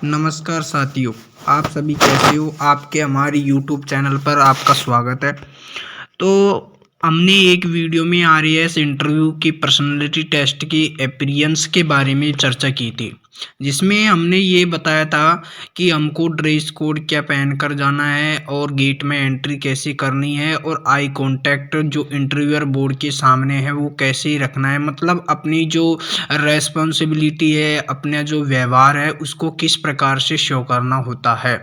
नमस्कार साथियों, आप सभी कैसे हो। आपके हमारी यूट्यूब चैनल पर आपका स्वागत है। तो हमने एक वीडियो में आरएएस इंटरव्यू की पर्सनालिटी टेस्ट की अपीयरेंस के बारे में चर्चा की थी, जिसमें हमने ये बताया था कि हमको ड्रेस कोड क्या पहनकर जाना है और गेट में एंट्री कैसे करनी है और आई कांटेक्ट जो इंटरव्यूअर बोर्ड के सामने है वो कैसे रखना है। मतलब अपनी जो रेस्पॉन्सिबिलिटी है, अपना जो व्यवहार है उसको किस प्रकार से शो करना होता है।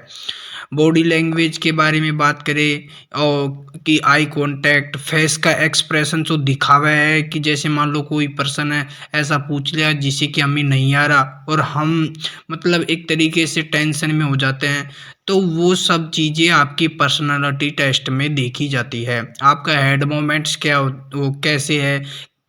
बॉडी लैंग्वेज के बारे में बात करें और कि आई कांटेक्ट, फेस का एक्सप्रेशन जो दिखावा है कि जैसे मान लो कोई पर्सन है ऐसा पूछ लिया जिसे कि हमें नहीं आ रहा और हम मतलब एक तरीके से टेंशन में हो जाते हैं, तो वो सब चीज़ें आपकी पर्सनालिटी टेस्ट में देखी जाती है। आपका हेड मोमेंट्स क्या वो कैसे है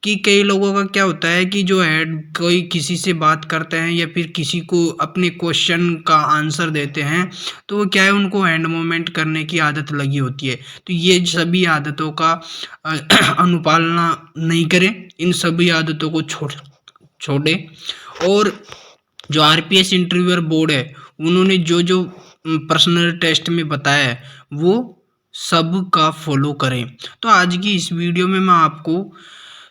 कि कई लोगों का क्या होता है कि जो हेड कोई किसी से बात करते हैं या फिर किसी को अपने क्वेश्चन का आंसर देते हैं, तो वो क्या है उनको हैंड मूवमेंट करने की आदत लगी होती है। तो ये सभी आदतों का अनुपालना नहीं करें, इन सभी आदतों को छोड़े। और जो आरपीएस इंटरव्यूअर बोर्ड है उन्होंने जो जो पर्सनल टेस्ट में बताया है वो सब का फॉलो करें। तो आज की इस वीडियो में मैं आपको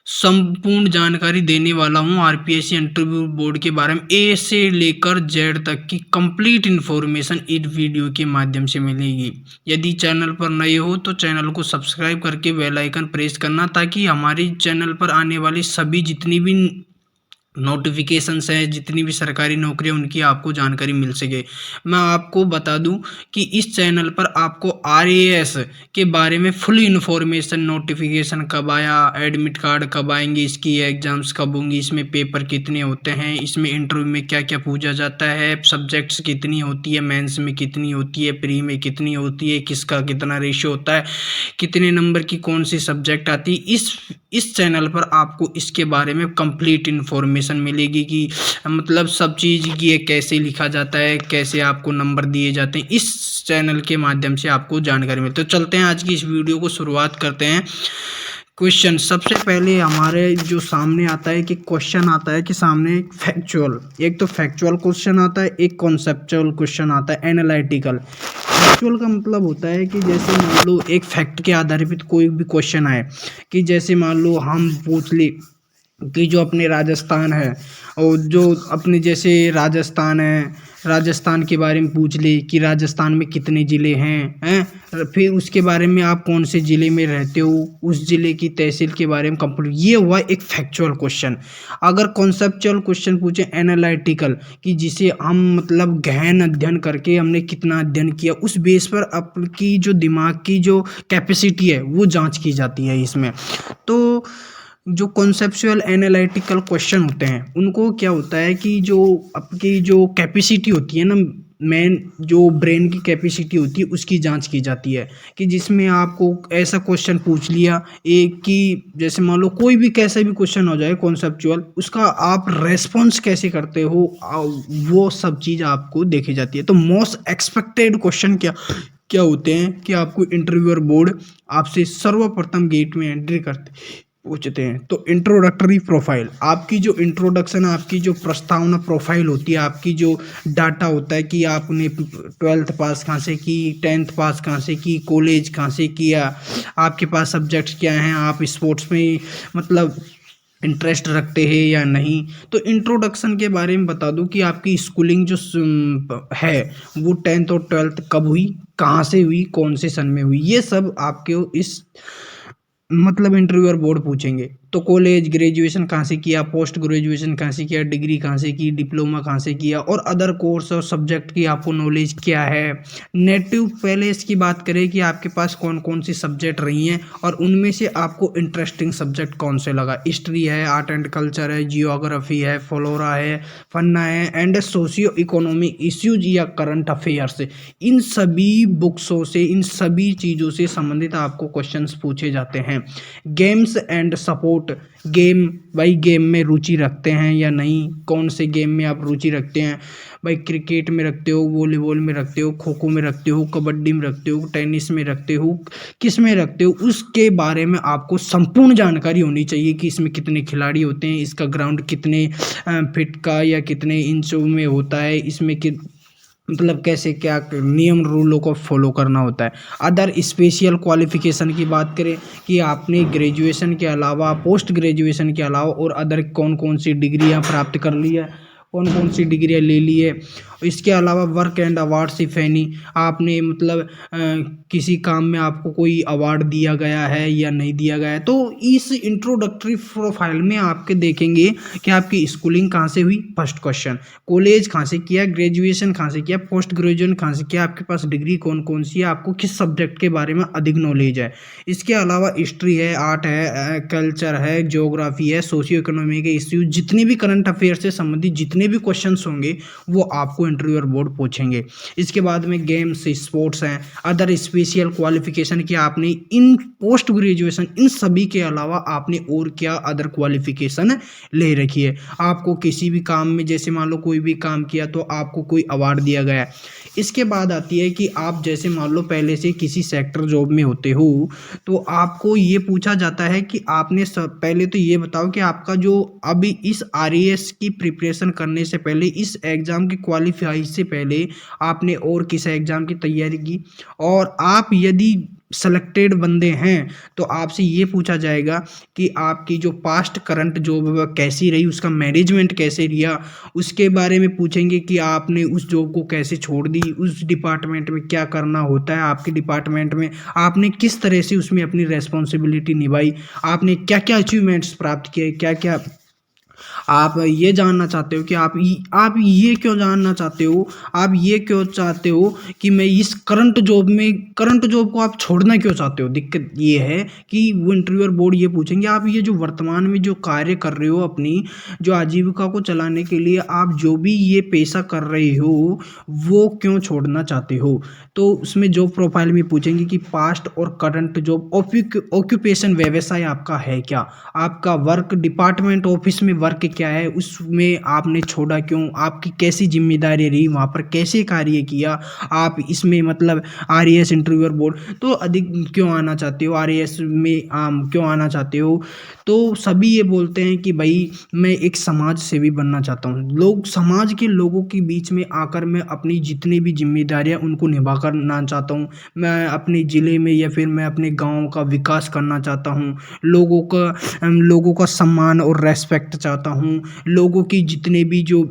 संपूर्ण जानकारी देने वाला हूं आरपीएस इंटरव्यू बोर्ड के बारे में। ए से लेकर जेड तक की कंप्लीट इन्फॉर्मेशन इस वीडियो के माध्यम से मिलेगी। यदि चैनल पर नए हो तो चैनल को सब्सक्राइब करके बेल आइकन प्रेस करना, ताकि हमारे चैनल पर आने वाली सभी जितनी भी नोटिफिकेशंस है, जितनी भी सरकारी नौकरियां उनकी आपको जानकारी मिल सके। मैं आपको बता दूं कि इस चैनल पर आपको आरएएस के बारे में फुल इन्फॉर्मेशन, नोटिफिकेशन कब आया, एडमिट कार्ड कब आएंगे, इसकी एग्जाम्स कब होंगी, इसमें पेपर कितने होते हैं, इसमें इंटरव्यू में क्या क्या पूछा जाता है, सब्जेक्ट्स कितनी होती है, मेंस में कितनी होती है, प्री में कितनी होती है, किसका कितना रेशियो होता है, कितने नंबर की कौन सी सब्जेक्ट आती है। इस चैनल पर आपको इसके बारे में कंप्लीट इन्फॉर्मेशन मिलेगी कि मतलब सब चीज़ ये कैसे लिखा जाता है, कैसे आपको नंबर दिए जाते हैं, इस चैनल के माध्यम से आपको जानकारी मिलती है। तो चलते हैं आज की इस वीडियो को शुरुआत करते हैं। क्वेश्चन सबसे पहले हमारे जो सामने आता है कि क्वेश्चन आता है कि सामने फैक्चुअल, एक तो फैक्चुअल क्वेश्चन आता है, एक कॉन्सेप्चुअल क्वेश्चन आता है, एनालिटिकल। फैक्चुअल का मतलब होता है कि जैसे मान लो एक फैक्ट के आधारित कोई भी क्वेश्चन आए कि जैसे मान लो हम पूछ ली कि जो अपने राजस्थान है और जो अपने जैसे राजस्थान है, राजस्थान के बारे में पूछ ली कि राजस्थान में कितने ज़िले हैं फिर उसके बारे में आप कौन से ज़िले में रहते हो, उस ज़िले की तहसील के बारे में कंप्लीट, ये हुआ एक फैक्चुअल क्वेश्चन। अगर कॉन्सेप्चुअल क्वेश्चन पूछे एनालिटिकल कि जिसे हम मतलब गहन अध्ययन करके हमने कितना अध्ययन किया, उस बेस पर आपकी जो दिमाग की जो कैपेसिटी है वो जांच की जाती है इसमें। तो जो कॉन्सेप्चुअल एनालिटिकल क्वेश्चन होते हैं उनको क्या होता है कि जो आपकी जो कैपेसिटी होती है ना, मेन जो ब्रेन की कैपेसिटी होती है उसकी जांच की जाती है। कि जिसमें आपको ऐसा क्वेश्चन पूछ लिया एक कि जैसे मान लो कोई भी कैसा भी क्वेश्चन हो जाए कॉन्सेप्चुअल, उसका आप रेस्पॉन्स कैसे करते हो वो सब चीज़ आपको देखी जाती है। तो मोस्ट एक्सपेक्टेड क्वेश्चन क्या क्या होते हैं कि आपको इंटरव्यूअर बोर्ड आपसे सर्वप्रथम गेट में एंट्री करते पूछते हैं। तो इंट्रोडक्टरी प्रोफाइल, आपकी जो इंट्रोडक्शन, आपकी जो प्रस्तावना प्रोफाइल होती है, आपकी जो डाटा होता है कि आपने 12th पास कहाँ से की, 10th पास कहाँ से की, कॉलेज कहाँ से किया, आपके पास सब्जेक्ट्स क्या हैं, आप स्पोर्ट्स में मतलब इंटरेस्ट रखते हैं या नहीं। तो इंट्रोडक्शन के बारे में बता दूं कि आपकी स्कूलिंग जो है वो 10th और 12th कब हुई, कहाँ से हुई, कौन से सन में हुई, ये सब आपके इस मतलब इंटरव्यूअर बोर्ड पूछेंगे। तो कॉलेज ग्रेजुएशन कहाँ से किया, पोस्ट ग्रेजुएशन कहाँ से किया, डिग्री कहाँ से की, डिप्लोमा कहाँ से किया और अदर कोर्स और सब्जेक्ट की आपको नॉलेज क्या है। नेटिव पहले इसकी बात करें कि आपके पास कौन कौन सी सब्जेक्ट रही हैं और उनमें से आपको इंटरेस्टिंग सब्जेक्ट कौन से लगा। हिस्ट्री है, आर्ट एंड कल्चर है, जियोग्राफी है, फ्लोरा है, फन्ना है एंड सोशियो इकोनॉमिक इश्यूज या करंट अफेयर्स। इन सभी बुक्सों से, इन सभी चीज़ों से संबंधित आपको क्वेश्चंस पूछे जाते हैं। गेम्स एंड सपोर्ट, गेम भाई गेम में रुचि रखते हैं या नहीं, कौन से गेम में आप रुचि रखते हैं भाई, क्रिकेट में रखते हो, वॉलीबॉल में रखते हो, खो खो में रखते हो, कबड्डी में रखते हो, टेनिस में रखते हो, किस में रखते हो, उसके बारे में आपको संपूर्ण जानकारी होनी चाहिए कि इसमें कितने खिलाड़ी होते हैं, इसका ग्राउंड कितने फीट का या कितने इंचों में होता है, इसमें मतलब कैसे क्या नियम रूलों को फॉलो करना होता है। अदर स्पेशल क्वालिफिकेशन की बात करें कि आपने ग्रेजुएशन के अलावा, पोस्ट ग्रेजुएशन के अलावा और अदर कौन कौन सी डिग्रियां प्राप्त कर ली है, कौन कौन सी डिग्रियां ले ली है। इसके अलावा work and awards if any, आपने मतलब किसी काम में आपको कोई अवार्ड दिया गया है या नहीं दिया गया है। तो इस इंट्रोडक्टरी प्रोफाइल में आपके देखेंगे कि आपकी स्कूलिंग कहाँ से हुई, फर्स्ट क्वेश्चन, कॉलेज कहाँ से किया, ग्रेजुएशन कहाँ से किया, पोस्ट ग्रेजुएशन कहाँ से किया, आपके पास डिग्री कौन कौन सी है, आपको किस सब्जेक्ट के बारे में अधिक नॉलेज है। इसके अलावा हिस्ट्री है, आर्ट है, कल्चर है, ज्योग्राफी है, सोशियो इकोनॉमी के इश्यूज, जितने भी करंट अफेयर से संबंधित जितने भी क्वेश्चंस होंगे वो आपको इंटरव्यूअर बोर्ड पूछेंगे। इसके बाद में गेम्स, स्पोर्ट्स हैं, अदर स्पेशल क्वालिफिकेशन की आपने इन पोस्ट ग्रेजुएशन इन सभी के अलावा आपने और क्या अदर क्वालिफिकेशन ले रखी है। आपको किसी भी काम में, जैसे मान लो कोई भी काम किया तो आपको कोई अवार्ड दिया गया है। इसके बाद आती है कि आप जैसे मान लो पहले से किसी सेक्टर जॉब में होते हो तो आपको ये पूछा जाता है कि आपने पहले तो ये बताओ कि आपका जो अभी इस आरएएस की प्रिपरेशन करने से पहले, इस एग्ज़ाम के क्वालिफाई से पहले आपने और किस एग्ज़ाम की तैयारी की। और आप यदि सेलेक्टेड बंदे हैं तो आपसे ये पूछा जाएगा कि आपकी जो पास्ट करंट जॉब है कैसी रही, उसका मैनेजमेंट कैसे रिया, उसके बारे में पूछेंगे कि आपने उस जॉब को कैसे छोड़ दी, उस डिपार्टमेंट में क्या करना होता है, आपके डिपार्टमेंट में आपने किस तरह से उसमें अपनी रेस्पॉन्सिबिलिटी निभाई, आपने क्या क्या अचीवमेंट्स प्राप्त किए, क्या क्या। आप ये जानना चाहते हो कि आप ये क्यों जानना चाहते हो, आप ये क्यों चाहते हो कि मैं इस करंट जॉब में, करंट जॉब को आप छोड़ना क्यों चाहते हो। दिक्कत ये है कि वो इंटरव्यूअर बोर्ड ये पूछेंगे आप ये जो वर्तमान में जो कार्य कर रहे हो, अपनी जो आजीविका को चलाने के लिए आप जो भी ये पेशा कर रहे हो वो क्यों छोड़ना चाहते हो। तो उसमें जॉब प्रोफाइल में पूछेंगे कि पास्ट और करंट जॉब ऑक्यूपेशन, व्यवसाय आपका है क्या, आपका वर्क डिपार्टमेंट ऑफिस में वर्क क्या है, उसमें आपने छोड़ा क्यों, आपकी कैसी जिम्मेदारी रही वहाँ पर, कैसे कार्य किया आप इसमें, मतलब आरएएस इंटरव्यूअर बोर्ड तो अधिक क्यों आना चाहते हो, आरएएस में क्यों आना चाहते हो। तो सभी ये बोलते हैं कि भाई मैं एक समाज सेवी बनना चाहता हूँ, लोग समाज के लोगों के बीच में आकर मैं अपनी जितनी भी जिम्मेदारियाँ उनको निभा करना चाहता हूँ। मैं अपने ज़िले में या फिर मैं अपने गाँव का विकास करना चाहता हूँ, लोगों का सम्मान और रेस्पेक्ट चाहता हूँ, लोगों की जितने भी जो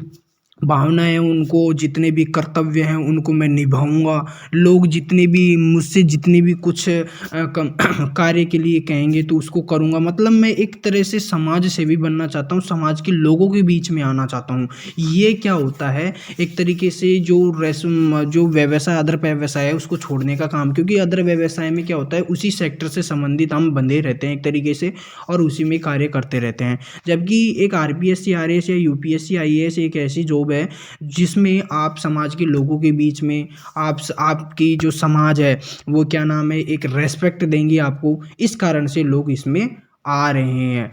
भावनाएं हैं, उनको जितने भी कर्तव्य हैं उनको मैं निभाऊंगा, लोग जितने भी मुझसे जितने भी कुछ कार्य के लिए कहेंगे तो उसको करूंगा। मतलब मैं एक तरह से समाज सेवी बनना चाहता हूँ, समाज के लोगों के बीच में आना चाहता हूँ। ये क्या होता है, एक तरीके से जो व्यवसाय, अदर व्यवसाय है उसको छोड़ने का काम, क्योंकि अदर व्यवसाय में क्या होता है उसी सेक्टर से संबंधित हम बंधे रहते हैं एक तरीके से और उसी में कार्य करते रहते हैं। जबकि एक आरपीएससी, आरएएस या यूपीएससी, आईएएस एक ऐसी जॉब है जिसमें आप समाज के लोगों के बीच में आपकी जो समाज है वो क्या नाम है एक रेस्पेक्ट देंगे आपको, इस कारण से लोग इसमें आ रहे हैं।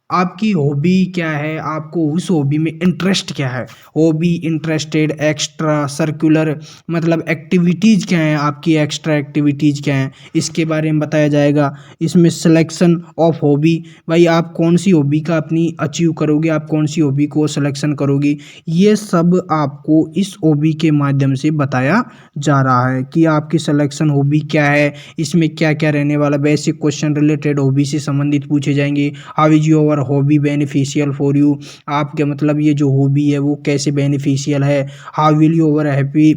आपकी हॉबी क्या है, आपको उस हॉबी में इंटरेस्ट क्या है, हॉबी, इंटरेस्टेड, एक्स्ट्रा सर्कुलर, मतलब एक्टिविटीज़ क्या हैं आपकी, एक्स्ट्रा एक्टिविटीज़ क्या हैं इसके बारे में बताया जाएगा। इसमें सिलेक्शन ऑफ हॉबी, भाई आप कौन सी हॉबी का अपनी अचीव करोगे, आप कौन सी हॉबी को सिलेक्शन करोगे, ये सब आपको इस हॉबी के माध्यम से बताया जा रहा है कि आपकी सिलेक्शन हॉबी क्या है, इसमें क्या क्या रहने वाला। बेसिक क्वेश्चन रिलेटेड हॉबी से संबंधित पूछे जाएंगे। How is your hobby beneficial for you, आपके मतलब ये जो हॉबी है वो कैसे बेनिफिशियल है। How will you over happy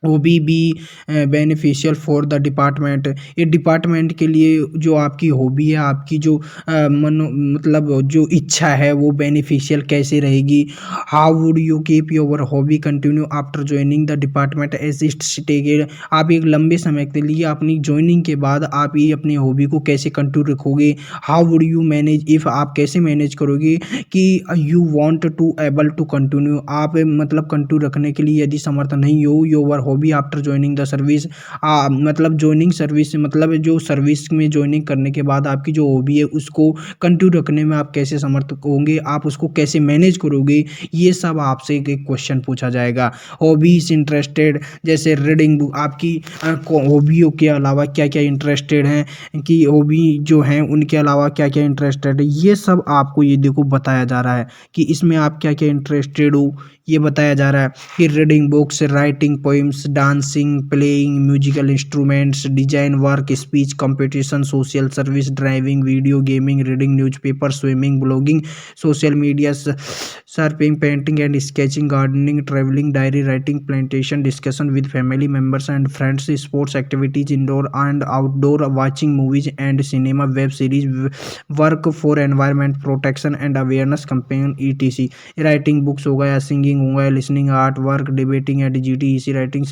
hobby be beneficial for the department, ये डिपार्टमेंट के लिए जो आपकी हॉबी है, आपकी जो मतलब जो इच्छा है वो बेनिफिशियल कैसे रहेगी। How would you keep your hobby continue after joining the department as it stated, आप एक लंबे समय के लिए अपनी ज्वाइनिंग के बाद आप ये अपनी हॉबी को कैसे कंटिन्यू रखोगे। How would you manage if, आप कैसे मैनेज करोगे कि you want to able to continue, आप मतलब कंटिन्यू रखने के लिए यदि समर्थ नहीं हो your hobby after joining the service, मतलब ज्वाइनिंग सर्विस मतलब जो सर्विस में ज्वाइनिंग करने के बाद आपकी जो हॉबी है उसको कंटिन्यू रखने में आप कैसे समर्थ होंगे, आप उसको कैसे मैनेज करोगे। ये सब आपसे एक क्वेश्चन पूछा जाएगा। हॉबीज इंटरेस्टेड, जैसे रीडिंग बुक, आपकी हॉबियों के अलावा क्या क्या इंटरेस्टेड हैं, कि हॉबी जो हैं उनके अलावा क्या क्या इंटरेस्टेड है, ये सब आपको ये देखो बताया जा रहा है कि इसमें आप क्या क्या इंटरेस्टेड हो, ये बताया जा रहा है कि reading books, writing poems, dancing, playing musical instruments, design work, speech competition, social service, driving, video gaming, reading newspaper, swimming, blogging, social media, surfing, painting and sketching, gardening, travelling, diary writing, plantation, discussion with family members and friends, sports activities, indoor and outdoor, watching movies and cinema, web series, work for environment protection and awareness campaign etc. Writing books हो गया, singing हो गया, listening, art work, debating and GTC writing,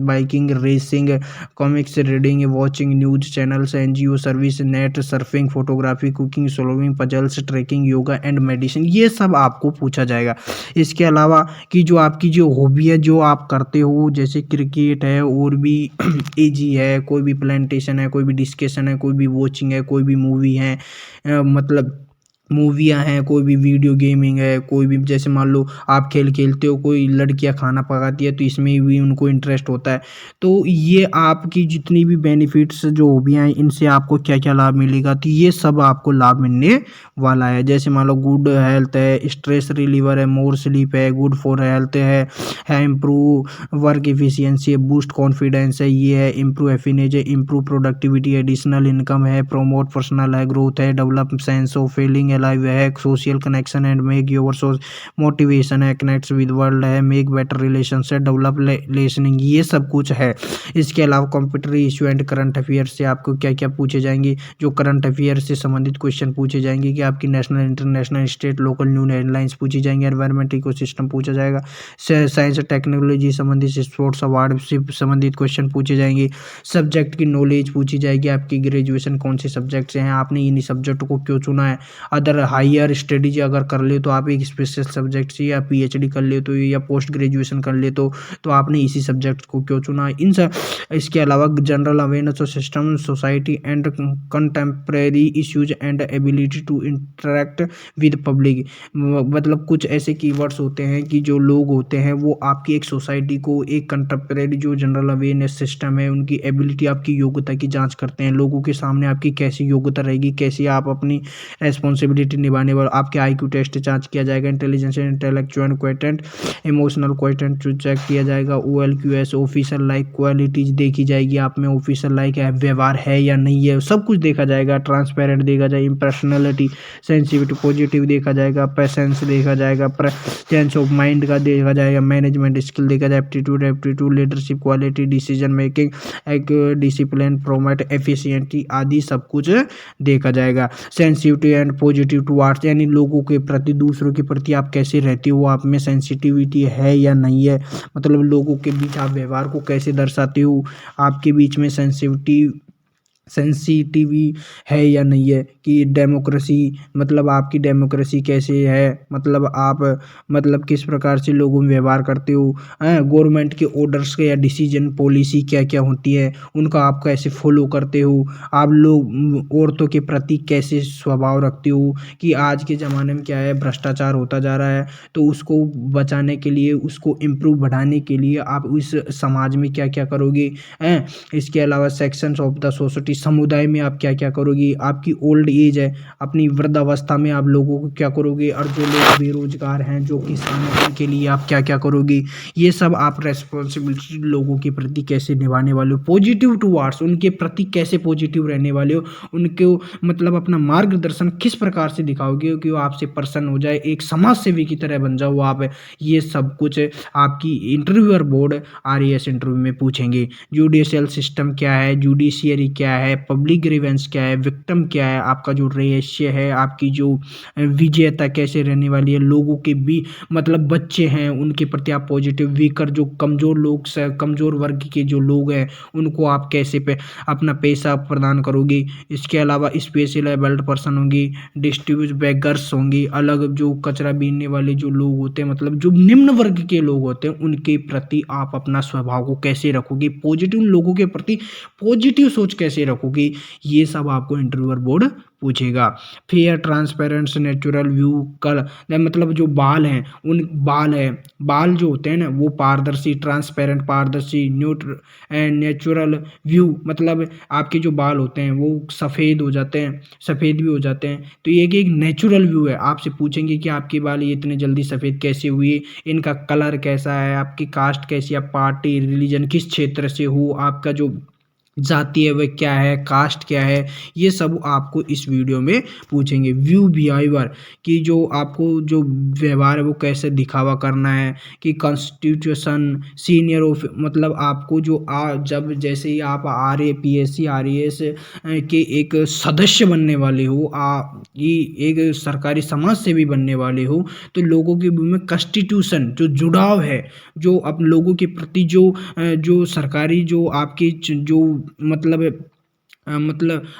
biking, racing, comics reading, watching news channels, NGO service, net surfing, photography, cooking, solving puzzles, trekking, yoga and medicine, ये सब आपको पूछा जाएगा। इसके अलावा कि जो आपकी जो हॉबी है, जो आप करते हो, जैसे क्रिकेट है और भी एजी है, कोई भी प्लांटेशन है, कोई भी डिस्कशन है, कोई भी वॉचिंग है, कोई भी मूवी है, मतलब मूवियाँ हैं, कोई भी वीडियो गेमिंग है, कोई भी जैसे मान लो आप खेल खेलते हो, कोई लड़कियां खाना पकाती है तो इसमें भी उनको इंटरेस्ट होता है। तो ये आपकी जितनी भी बेनिफिट्स जो हॉबियाँ हैं, इनसे आपको क्या क्या लाभ मिलेगा, तो ये सब आपको लाभ मिलने वाला है। जैसे मान लो गुड हेल्थ है, स्ट्रेस रिलीवर है, मोर स्लीप है, गुड फॉर हेल्थ है इम्प्रूव वर्क एफिशिएंसी है, बूस्ट कॉन्फिडेंस है, ये है इम्प्रूव एफिनेज है, इम्प्रूव प्रोडक्टिविटी, एडिशनल इनकम है, प्रोमोट पर्सनल है ग्रोथ है, develop sense of feeling alive है, social connection and make your source motivation है, कनेक्ट्स विद वर्ल्ड है, मेक बेटर रिलेशंस है, डेवलप लिसनिंग, ये सब कुछ है। इसके अलावा computer issue and current affair से आपको क्या क्या पूछे जाएंगे, जो करंट अफेयर से संबंधित क्वेश्चन पूछे जाएंगे कि आपकी national, international, state, local news headlines पूछी जाएंगी, एनवायरमेंट इकोसिस्टम पूछा जाएगा, साइंस टेक्नोलॉजी संबंधित, स्पोर्ट्स अवार्ड से संबंधित क्वेश्चन पूछे जाएंगे, सब्जेक्ट की नॉलेज पूछी जाएगी, आपकी ग्रेजुएशन कौन से सब्जेक्ट से हैं, आपने इन्हीं सब्जेक्ट को क्यों चुना है, अदर हायर स्टडीज अगर कर ले तो आप एक स्पेशल सब्जेक्ट से, या पीएचडी कर ले तो, या पोस्ट ग्रेजुएशन कर ले तो आपने इसी सब्जेक्ट को क्यों चुना, इन सब। इसके अलावा general awareness of system, society and contemporary issues and ability to interact with public, मतलब कुछ ऐसे कीवर्ड्स होते हैं कि जो लोग होते हैं वो आपकी एक सोसाइटी को, एक कंटेम्प्रेरी जो जनरल अवेयरनेस सिस्टम है, उनकी एबिलिटी, आपकी योग्यता की जांच करते हैं, लोगों के सामने आपकी कैसी योग्यता रहेगी, कैसी आप अपनी रेस्पॉन्सिबिलिटी निभाने वाले, आपके आईक्यू टेस्ट जांच किया जाएगा, intelligence, intellectual quotient, emotional quotient check किया जाएगा, OLQS ऑफिसर लाइक क्वालिटीज देखी जाएगी, आप में ऑफिसर लाइक व्यवहार है या नहीं है, सब कुछ देखा जाएगा, ट्रांसपेरेंट देखा जाएगा, इम्पर्सनैलिटी, सेंसिटिविटी पॉजिटिव देखा जाएगा, प्रेजेंस देखा जाएगा, प्रेजेंस ऑफ माइंड का देखा जाएगा, मैनेजमेंट स्किल देखा जाए, aptitude leadership quality, decision making, एक डिसिप्लिन, प्रोमोट एफिशिएंसी आदि सब कुछ देखा जाएगा। सेंसिटिविटी एंड पॉजिटिव टुवार्ड्स, यानी लोगों के प्रति, दूसरों के प्रति आप कैसे रहते हो, आप में सेंसिटिविटी है या नहीं है, मतलब लोगों के बीच आप व्यवहार को कैसे दर्शाते हो, आपके बीच में सेंसिटिवी है या नहीं है, कि डेमोक्रेसी, मतलब आपकी डेमोक्रेसी कैसे है, मतलब आप मतलब किस प्रकार से लोगों में व्यवहार करते हो, गवर्नमेंट के ऑर्डर्स के या डिसीजन पॉलिसी क्या क्या होती है उनका आप कैसे फॉलो करते हो, आप लोग औरतों के प्रति कैसे स्वभाव रखते हो, कि आज के ज़माने में क्या है, भ्रष्टाचार होता जा रहा है, तो उसको बचाने के लिए, उसको इम्प्रूव बढ़ाने के लिए आप इस समाज में क्या क्या करोगे हैं। इसके अलावा सेक्शंस ऑफ द सोसाइटी, समुदाय में आप क्या क्या करोगे, आपकी ओल्ड एज है, अपनी वृद्धावस्था में आप लोगों को क्या करोगे, और जो लोग बेरोजगार हैं, जो किसान हैं, उनके लिए आप क्या क्या करोगे, ये सब आप रेस्पॉन्सिबिलिटी लोगों के प्रति कैसे निभाने वाले हो, पॉजिटिव टुवार्ड्स, उनके प्रति कैसे पॉजिटिव रहने वाले हो, उनको मतलब अपना मार्गदर्शन किस प्रकार से दिखाओगे कि वो आपसे प्रसन्न हो जाए, एक समाज सेवी की तरह बन जाओ आप, ये सब कुछ आपकी इंटरव्यूअर बोर्ड RAS इंटरव्यू में पूछेंगे। जुडिशियल सिस्टम क्या है, जुडिशियरी क्या है, पब्लिक ग्रीवेंस क्या है, विक्टिम क्या है, आपका जो रेशियो है, आपकी जो विजेता कैसे रहने वाली है, लोगों के भी मतलब बच्चे हैं उनके प्रति आप पॉजिटिव, वीकर जो कमज़ोर लोग, कमज़ोर वर्ग के जो लोग हैं उनको आप कैसे अपना पैसा प्रदान करोगे। इसके अलावा स्पेशल एबल्ड पर्सन होंगी, डिस्ट्रीब्यूट बेगर्स होंगी, अलग जो कचरा बीनने वाले जो लोग होते हैं, मतलब जो निम्न वर्ग के लोग होते हैं, उनके प्रति आप अपना स्वभाव को कैसे रखोगे, पॉजिटिव लोगों के प्रति पॉजिटिव सोच कैसे रखोगे, ये सब आपको इंटरव्यूअर बोर्ड पूछेगा। Fair, transparent, natural view, colour मतलब जो बाल हैं उन बाल जो होते हैं ना वो पारदर्शी, ट्रांसपेरेंट पारदर्शी, न्यूट्र एंड नेचुरल व्यू मतलब आपके जो बाल होते हैं वो सफ़ेद हो जाते हैं, सफ़ेद भी हो जाते हैं, तो ये एक नेचुरल व्यू है। आपसे पूछेंगे कि आपके बाल ये इतने जल्दी सफ़ेद कैसे हुए, इनका कलर कैसा है, आपकी कास्ट कैसी है, आप पार्टी रिलीजन किस क्षेत्र से हो, आपका जो जाति है वह क्या है, कास्ट क्या है, ये सब आपको इस वीडियो में पूछेंगे। व्यू बिहेवियर कि जो आपको जो व्यवहार है वो कैसे दिखावा करना है, कि कॉन्स्टिट्यूशन सीनियर ऑफ मतलब आपको जो जब जैसे ही आप PSC RAS के एक सदस्य बनने वाले हो, ये एक सरकारी समाज सेवी बनने वाले हो, तो लोगों के बीच में कॉन्स्टिट्यूशन जो जुड़ाव है, जो अब लोगों के प्रति जो सरकारी जो आपकी जो मतलब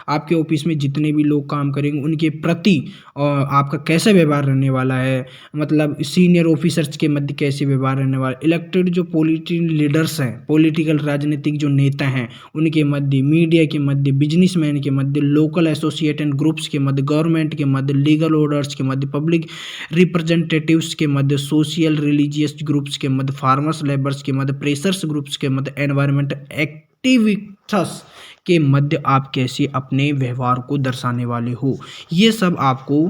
आपके ऑफिस में जितने भी लोग काम करेंगे उनके प्रति आपका कैसा व्यवहार रहने वाला है, मतलब सीनियर ऑफिसर्स के मध्य कैसे व्यवहार रहने वाला है, इलेक्टेड जो पॉलिटिकल लीडर्स हैं, पॉलिटिकल राजनीतिक जो नेता हैं उनके मध्य, मीडिया के मध्य, बिजनेसमैन के मध्य, लोकल एसोसिएट एंड ग्रुप्स के मध्य, गवर्नमेंट के मध्य, लीगल ऑर्डर्स के मध्य, पब्लिक रिप्रेजेंटेटिव्स के मध्य, सोशल रिलीजियस ग्रुप्स के मध्य, फार्मर्स लेबर्स के मध्य, प्रेशर्स ग्रुप्स के मध्य, एनवायरमेंट एक्टिविस्ट्स के मध्य आप कैसे अपने व्यवहार को दर्शाने वाले हो, ये सब आपको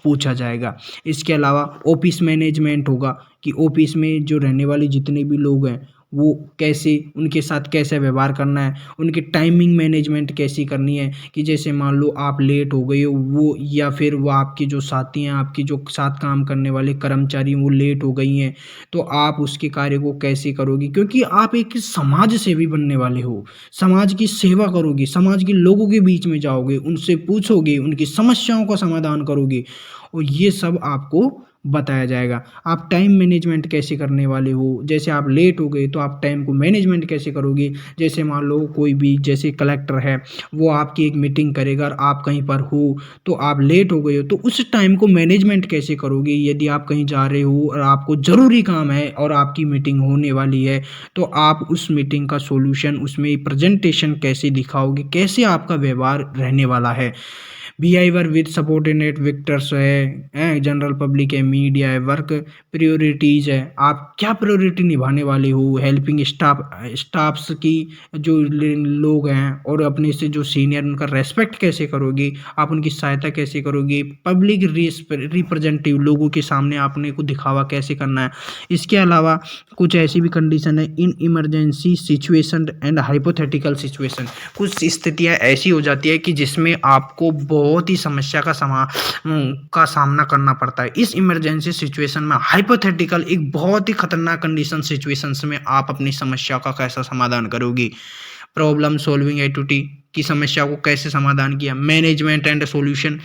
पूछा जाएगा। इसके अलावा ऑफिस मैनेजमेंट होगा कि ऑफिस में जो रहने वाले जितने भी लोग हैं वो कैसे, उनके साथ कैसे व्यवहार करना है, उनकी टाइमिंग मैनेजमेंट कैसी करनी है, कि जैसे मान लो आप लेट हो गए हो वो, या फिर वो आपके जो साथी हैं, आपके जो साथ काम करने वाले कर्मचारी वो लेट हो गई हैं, तो आप उसके कार्य को कैसे करोगे, क्योंकि आप एक समाज सेवी बनने वाले हो, समाज की सेवा करोगे, समाज के लोगों के बीच में जाओगे, उनसे पूछोगे, उनकी समस्याओं का समाधान करोगे, और ये सब आपको बताया जाएगा। आप टाइम मैनेजमेंट कैसे करने वाले हो, जैसे आप लेट हो गए तो आप टाइम को मैनेजमेंट कैसे करोगे, जैसे मान लो कोई भी जैसे कलेक्टर है वो आपकी एक मीटिंग करेगा और आप कहीं पर हो तो आप लेट हो गए हो, तो उस टाइम को मैनेजमेंट कैसे करोगे, यदि आप कहीं जा रहे हो और आपको ज़रूरी काम है और आपकी मीटिंग होने वाली है, तो आप उस मीटिंग का सोल्यूशन उसमें प्रेजेंटेशन कैसे दिखाओगे, कैसे आपका व्यवहार रहने वाला है। बिहेवियर विद सबॉर्डिनेट विक्टर्स है, जनरल पब्लिक है, मीडिया है, वर्क प्रायोरिटीज है, आप क्या प्रायोरिटी निभाने वाले हो, हेल्पिंग स्टाफ्स की जो लोग हैं और अपने से जो सीनियर उनका रेस्पेक्ट कैसे करोगे, आप उनकी सहायता कैसे करोगे, पब्लिक रिप्रेजेंटेटिव लोगों के सामने आपने को दिखावा कैसे करना है। इसके अलावा कुछ ऐसी भी कंडीशन है, in emergency situation and hypothetical situation, कुछ स्थितियां ऐसी हो जाती है कि जिसमें आपको बहुत ही समस्या का सामना करना पड़ता है। इस इमरजेंसी सिचुएशन में हाइपोथेटिकल एक बहुत ही खतरनाक कंडीशन सिचुएशंस में आप अपनी समस्या का कैसा समाधान करोगे। प्रॉब्लम सॉल्विंग एटिट्यूड की समस्या को कैसे समाधान किया। मैनेजमेंट एंड सॉल्यूशन,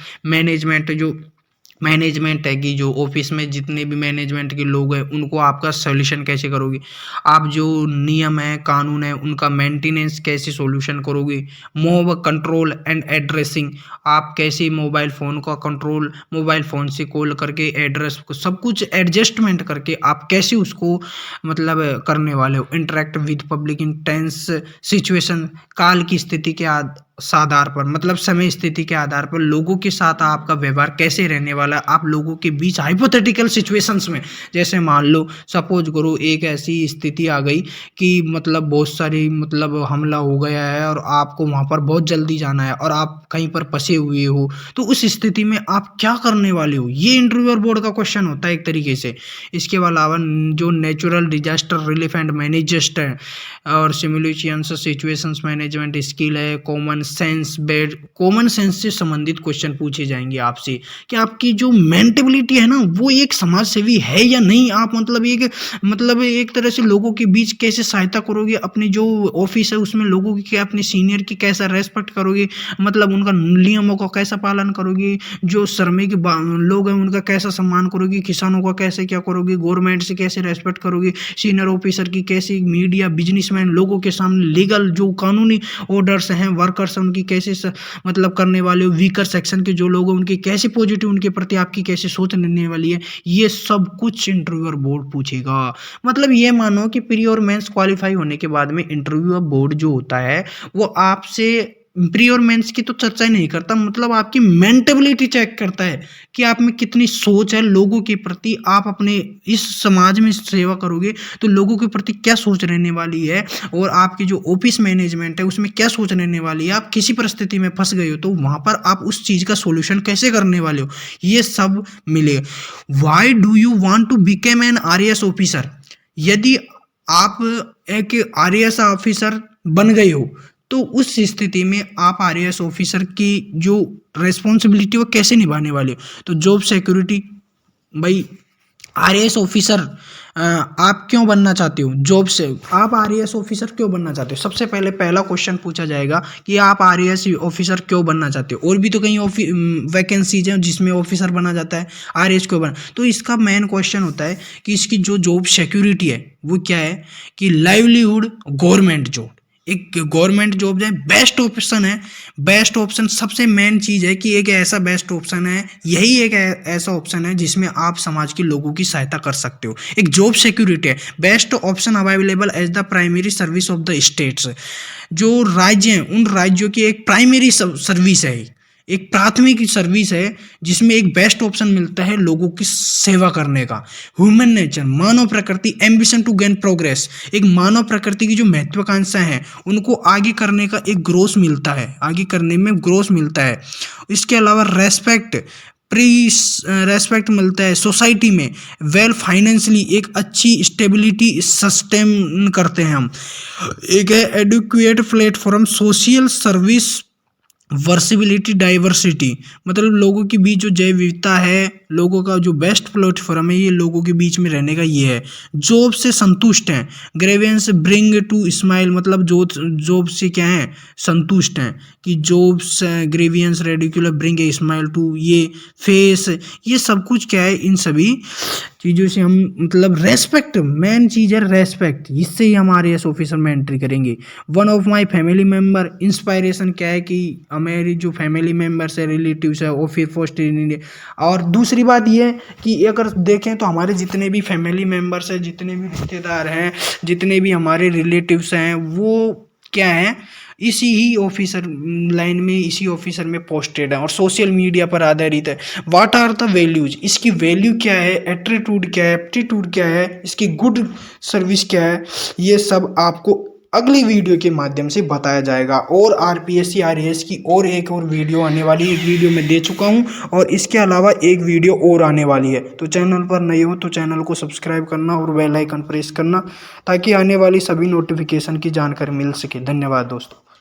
मैनेजमेंट है कि जो ऑफिस में जितने भी मैनेजमेंट के लोग हैं उनको आपका सॉल्यूशन कैसे करोगे, आप जो नियम है कानून है उनका मेंटेनेंस कैसे सॉल्यूशन करोगे। मोब कंट्रोल एंड एड्रेसिंग, आप कैसे मोबाइल फ़ोन का कंट्रोल, मोबाइल फ़ोन से कॉल करके एड्रेस को सब कुछ एडजस्टमेंट करके आप कैसे उसको मतलब करने वाले हो। Interact with public in tense situation, काल की स्थिति के आधार पर मतलब समय स्थिति के आधार पर लोगों के साथ आपका व्यवहार कैसे रहने वाला है, आप लोगों के बीच हाइपोथेटिकल सिचुएशंस में, जैसे मान लो सपोज करो एक ऐसी स्थिति आ गई कि मतलब बहुत सारी मतलब हमला हो गया है और आपको वहाँ पर बहुत जल्दी जाना है और आप कहीं पर फंसे हुए हो, तो उस स्थिति में आप क्या करने वाले हो, ये इंटरव्यूअर बोर्ड का क्वेश्चन होता है एक तरीके से। इसके अलावा जो natural disaster relief and management है और सिमुलेशंस सिचुएशंस मैनेजमेंट स्किल है, कॉमन सेंस से संबंधित क्वेश्चन पूछे जाएंगे आपसे कि आपकी जो मेंटेबिलिटी है ना वो एक समाज सेवी है या नहीं, आप मतलब एक तरह से लोगों के बीच कैसे सहायता करोगे, अपने जो ऑफिस है उसमें लोगों की अपने सीनियर की कैसा रेस्पेक्ट करोगे, मतलब उनका नियमों का कैसा पालन करोगे, जो श्रमिक लोग हैं उनका कैसा सम्मान करोगे, किसानों का कैसे क्या करोगे, गवर्नमेंट से कैसे रेस्पेक्ट करोगे, सीनियर ऑफिसर की कैसे, मीडिया बिजनेसमैन लोगों के सामने लीगल जो कानूनी ऑर्डर्स हैं वर्कर्स उनकी कैसे मतलब करने वाले हो, वीकर सेक्शन के जो लोग हैं उनकी कैसे पॉजिटिव उनके प्रति आपकी कैसे सोच रहने वाली है, ये सब कुछ इंटरव्यूअर बोर्ड पूछेगा। मतलब ये मानो कि प्री और मेंस क्वालिफाई होने के बाद में इंटरव्यूअर बोर्ड जो होता है वो आपसे प्री और मेंस की तो चर्चा ही नहीं करता, मतलब आपकी मेंटेबिलिटी चेक करता है कि आप में कितनी सोच है लोगों के प्रति। आप अपने इस समाज में सेवा करोगे तो लोगों के प्रति क्या सोच रहने वाली है, और आपकी जो ऑफिस मैनेजमेंट है उसमें क्या सोच रहने वाली है। आप किसी परिस्थिति में फंस गए हो तो वहां पर आप उस चीज का सॉल्यूशन कैसे करने वाले हो, ये सब मिलेगा। Why do you want to become an RAS officer? यदि आप एक आरएएस ऑफिसर बन गए हो तो उस स्थिति में आप आरएएस ऑफिसर की जो रेस्पॉन्सिबिलिटी वो कैसे निभाने वाले हो। तो जॉब सिक्योरिटी, भाई आरएएस ऑफिसर आप क्यों बनना चाहते हो, जॉब से आप आरएएस ऑफिसर क्यों बनना चाहते हो। सबसे पहले पहला क्वेश्चन पूछा जाएगा कि आप आरएएस ऑफिसर क्यों बनना चाहते हो। और भी तो कई वैकेंसीज हैं जिसमें ऑफिसर बना जाता है, आरएएस क्यों बना। तो इसका मेन क्वेश्चन होता है कि इसकी जो जॉब सिक्योरिटी है वो क्या है, कि लाइवलीहुड गवर्नमेंट जॉब, एक गवर्नमेंट जॉब है, बेस्ट ऑप्शन है। बेस्ट ऑप्शन सबसे मेन चीज़ है कि एक ऐसा बेस्ट ऑप्शन है, यही एक ऐसा ऑप्शन है जिसमें आप समाज के लोगों की सहायता कर सकते हो। एक जॉब सिक्योरिटी है, best option available as the primary service of the states. जो राज्य हैं उन राज्यों की एक प्राइमरी सर्विस है, एक प्राथमिक सर्विस है जिसमें एक बेस्ट ऑप्शन मिलता है लोगों की सेवा करने का। ह्यूमन नेचर, मानव प्रकृति, एम्बिशन टू गेन प्रोग्रेस, एक मानव प्रकृति की जो महत्वाकांक्षा है उनको आगे करने का एक ग्रोथ मिलता है, आगे करने में ग्रोथ मिलता है। इसके अलावा रेस्पेक्ट मिलता है सोसाइटी में, वेल फाइनेंशियली एक अच्छी स्टेबिलिटी सस्टेन करते हैं हम। एक है adequate platform, social service, वर्सिबिलिटी, diversity, मतलब लोगों के बीच जो जैव विविधता है, लोगों का जो बेस्ट प्लेटफॉर्म है, ये लोगों के बीच में रहने का ये है। जॉब से संतुष्ट हैं, ग्रेवियंस ब्रिंग टू स्माइल, मतलब जॉब से क्या है, संतुष्ट हैं, कि जॉब से grievances radicular bring a smile to ये फेस, ये सब कुछ क्या है, इन सभी चीज़ों से हम मतलब रेस्पेक्ट, मेन चीज़ है रेस्पेक्ट, इससे ही हम आरएएस ऑफिसर में एंट्री करेंगे। One of my family member, inspiration क्या है कि हमारी जो फैमिली मेम्बर्स है, रिलेटिव्स है, ऑफिस पोस्ट इन इंडिया। और दूसरी बात ये है कि अगर देखें तो हमारे जितने भी फैमिली मेम्बर्स हैं, जितने भी रिश्तेदार हैं, जितने भी हमारे रिलेटिव्स हैं, वो क्या है, इसी ही ऑफिसर लाइन में, इसी ऑफिसर में पोस्टेड है और सोशल मीडिया पर आधारित है। व्हाट आर द वैल्यूज, इसकी वैल्यू क्या है, एट्रीट्यूड क्या है, एप्टीट्यूड क्या है, इसकी गुड सर्विस क्या है, ये सब आपको अगली वीडियो के माध्यम से बताया जाएगा। और आरपीएससी आरएएस की और एक और वीडियो आने वाली है, एक वीडियो मैं दे चुका हूं और इसके अलावा एक वीडियो और आने वाली है। तो चैनल पर नए हो तो चैनल को सब्सक्राइब करना और बेल आइकन प्रेस करना ताकि आने वाली सभी नोटिफिकेशन की जानकारी मिल सके। धन्यवाद दोस्तों।